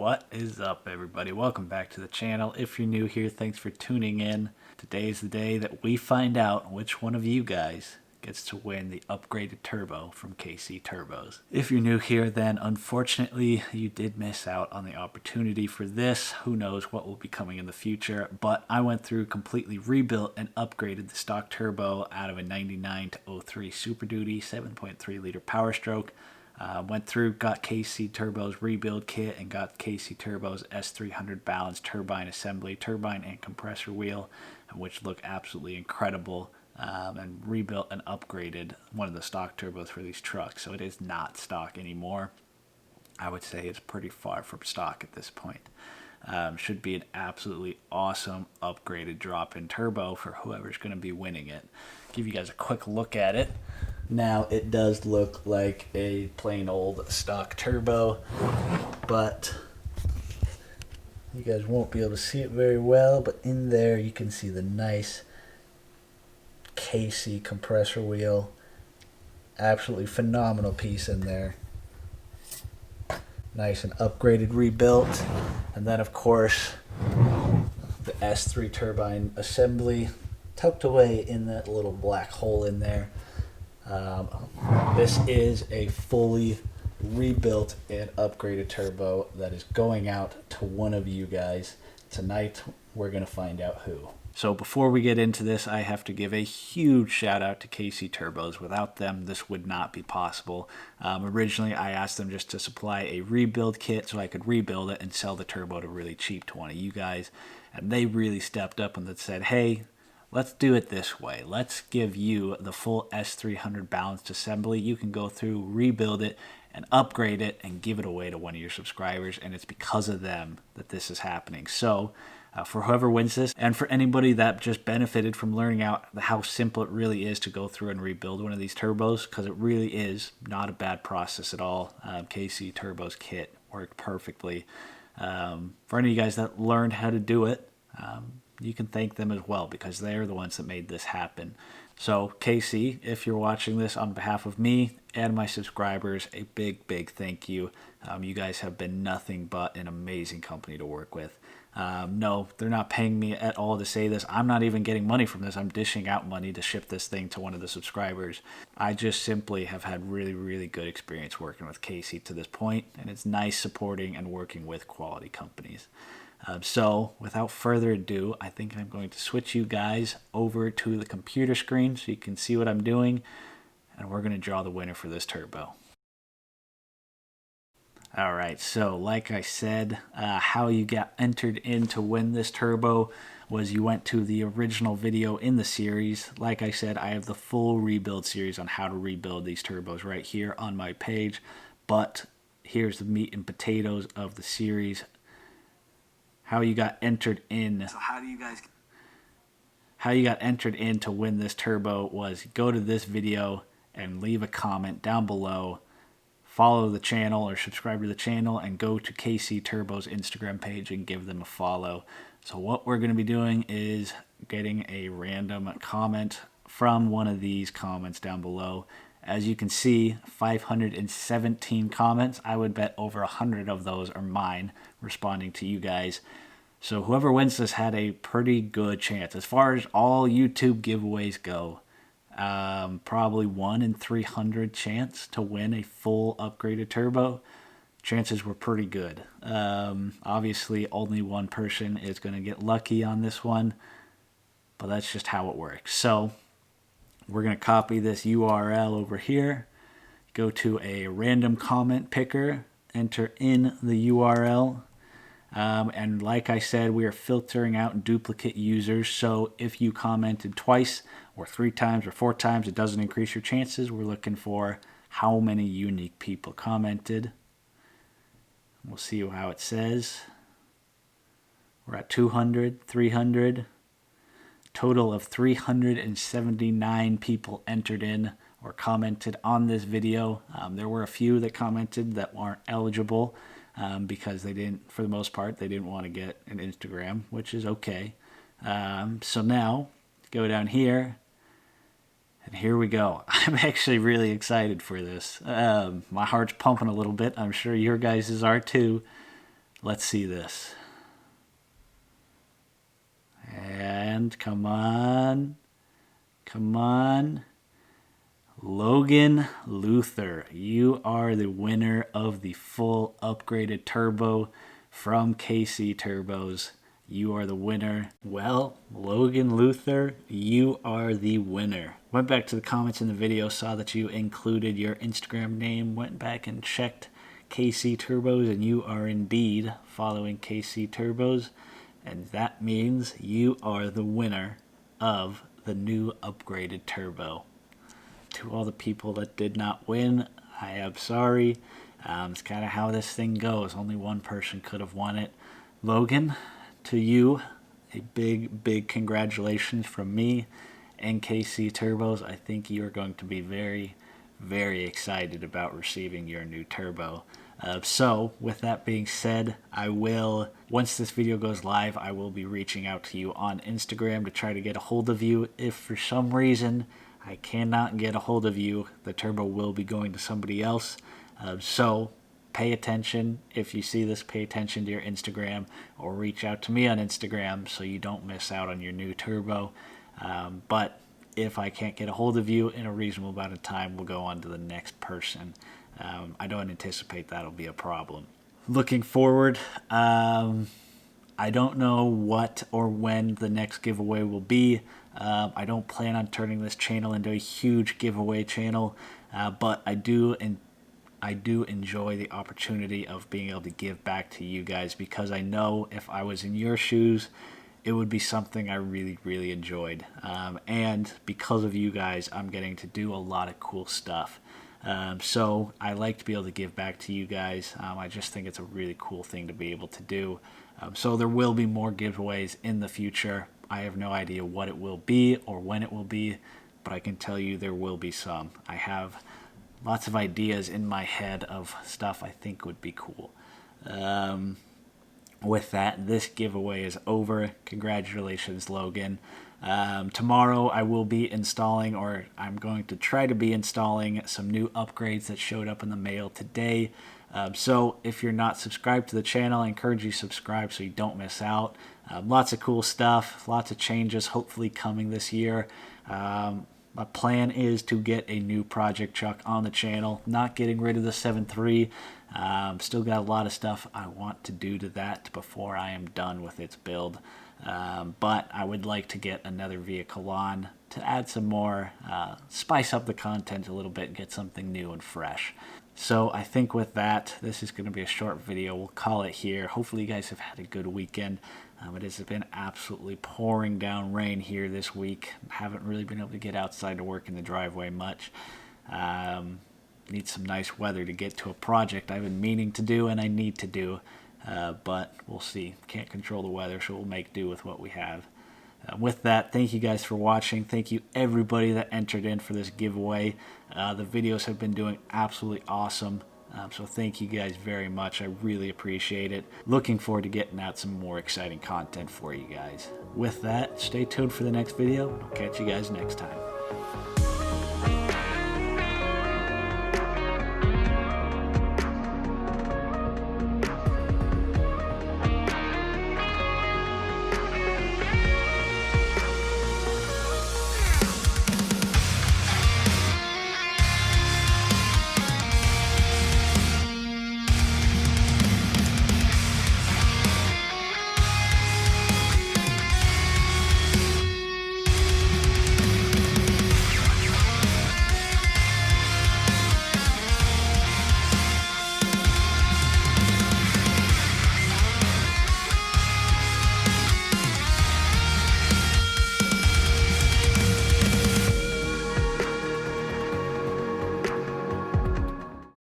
What is up, everybody? Welcome back to the channel. If you're new here, thanks for tuning in. Today is the day that we find out which one of you guys gets to win the upgraded turbo from KC Turbos. If you're new here, then unfortunately you did miss out on the opportunity for this. Who knows what will be coming in the future, but I went through, completely rebuilt and upgraded the stock turbo out of a 99 to 03 Super Duty 7.3 liter Powerstroke. Went through, got KC Turbo's rebuild kit and got KC Turbo's S300 balanced turbine assembly, turbine and compressor wheel, which look absolutely incredible, and rebuilt and upgraded one of the stock turbos for these trucks. So it is not stock anymore. I would say it's pretty far from stock at this point. Should be an absolutely awesome upgraded drop-in turbo for whoever's going to be winning it. Give you guys a quick look at it. Now it does look like a plain old stock turbo, but you guys won't be able to see it very well, but in there you can see the nice KC compressor wheel. Absolutely phenomenal piece in there. Nice and upgraded, rebuilt. And then of course the S3 turbine assembly tucked away in that little black hole in there. This is a fully rebuilt and upgraded turbo that is going out to one of you guys. Tonight we're going to find out who. So before we get into this, I have to give a huge shout out to KC Turbos. Without them, this would not be possible. Originally, I asked them just to supply a rebuild kit so I could rebuild it and sell the turbo to really cheap to one of you guys. And they really stepped up and said, hey, let's do it this way. Let's give you the full S300 balanced assembly. You can go through, rebuild it, and upgrade it, and give it away to one of your subscribers. And it's because of them that this is happening. So for whoever wins this, and for anybody that just benefited from learning out how simple it really is to go through and rebuild one of these turbos, because it really is not a bad process at all. KC Turbo's kit worked perfectly. For any of you guys that learned how to do it, you can thank them as well, because they're the ones that made this happen. So KC, if you're watching this, on behalf of me and my subscribers, a big thank you. You guys have been nothing but an amazing company to work with. No, they're not paying me at all to say this. I'm not even getting money from this. I'm dishing out money to ship this thing to one of the subscribers. I just simply have had really good experience working with KC to this point, and it's nice supporting and working with quality companies. So without further ado, I think I'm going to switch you guys over to the computer screen so you can see what I'm doing, and we're going to draw the winner for this turbo. Alright, so like I said, how you got entered in to win this turbo was you went to the original video in the series. Like I said, I have the full rebuild series on how to rebuild these turbos right here on my page, but here's the meat and potatoes of the series. How you got entered in. So how you got entered in to win this turbo was go to this video and leave a comment down below. Follow the channel or subscribe to the channel and go to KC Turbo's Instagram page and give them a follow. So what we're going to be doing is getting a random comment from one of these comments down below. As you can see, 517 comments. I would bet over 100 of those are mine responding to you guys. So whoever wins this had a pretty good chance. As far as all YouTube giveaways go, probably 1 in 300 chance to win a full upgraded turbo. Chances were pretty good. Obviously, only one person is going to get lucky on this one, but that's just how it works. So we're going to copy this URL over here, go to a random comment picker, enter in the URL, and like I said, we are filtering out duplicate users. So if you commented twice or 3 times or 4 times, it doesn't increase your chances. We're looking for how many unique people commented. We'll see how it says. We're at 200, 300. Total of 379 people entered in or commented on this video. There were a few that commented that weren't eligible because they didn't, for the most part, they didn't want to get an Instagram, which is okay. So now, go down here, and here we go. I'm actually really excited for this. My heart's pumping a little bit. I'm sure your guys' are too. Let's see this. And come on. Come on. Logan Luther, you are the winner of the full upgraded turbo from KC Turbos. You are the winner. Well, Logan Luther, you are the winner. Went back to the comments in the video, saw that you included your Instagram name, went back and checked KC Turbos, and you are indeed following KC Turbos. And that means you are the winner of the new upgraded turbo. To all the people that did not win, I am sorry. It's kind of how this thing goes. Only one person could have won it. Logan, to you, a big congratulations from me and KC Turbos. I think you are going to be very excited about receiving your new turbo. So with that being said, once this video goes live, I will be reaching out to you on Instagram to try to get a hold of you. If for some reason I cannot get a hold of you, the turbo will be going to somebody else. So pay attention. If you see this, pay attention to your Instagram or reach out to me on Instagram so you don't miss out on your new turbo. But if I can't get a hold of you in a reasonable amount of time, we'll go on to the next person. I don't anticipate that'll be a problem. Looking forward, I don't know what or when the next giveaway will be. I don't plan on turning this channel into a huge giveaway channel, but I do enjoy the opportunity of being able to give back to you guys, because I know if I was in your shoes, it would be something I really enjoyed. And because of you guys, I'm getting to do a lot of cool stuff. So I like to be able to give back to you guys. I just think it's a really cool thing to be able to do. So there will be more giveaways in the future. I have no idea what it will be or when it will be, but I can tell you there will be some. I have lots of ideas in my head of stuff I think would be cool. With that, this giveaway is over. Congratulations, Logan. Tomorrow I will be installing, or I'm going to try to be installing, some new upgrades that showed up in the mail today. So if you're not subscribed to the channel, I encourage you to subscribe so you don't miss out. Lots of cool stuff, lots of changes hopefully coming this year. My plan is to get a new project truck on the channel, not getting rid of the 7.3. Still got a lot of stuff I want to do to that before I am done with its build. But I would like to get another vehicle on to add some more, spice up the content a little bit, get something new and fresh. So I think with that, this is going to be a short video. We'll call it here. Hopefully you guys have had a good weekend. It has been absolutely pouring down rain here this week. Haven't really been able to get outside to work in the driveway much. Need some nice weather to get to a project I've been meaning to do and I need to do. But we'll see. Can't control the weather, so we'll make do with what we have. With that, thank you guys for watching. Thank you everybody that entered in for this giveaway. The videos have been doing absolutely awesome. So thank you guys very much. I really appreciate it. Looking forward to getting out some more exciting content for you guys. With that, stay tuned for the next video. I'll catch you guys next time.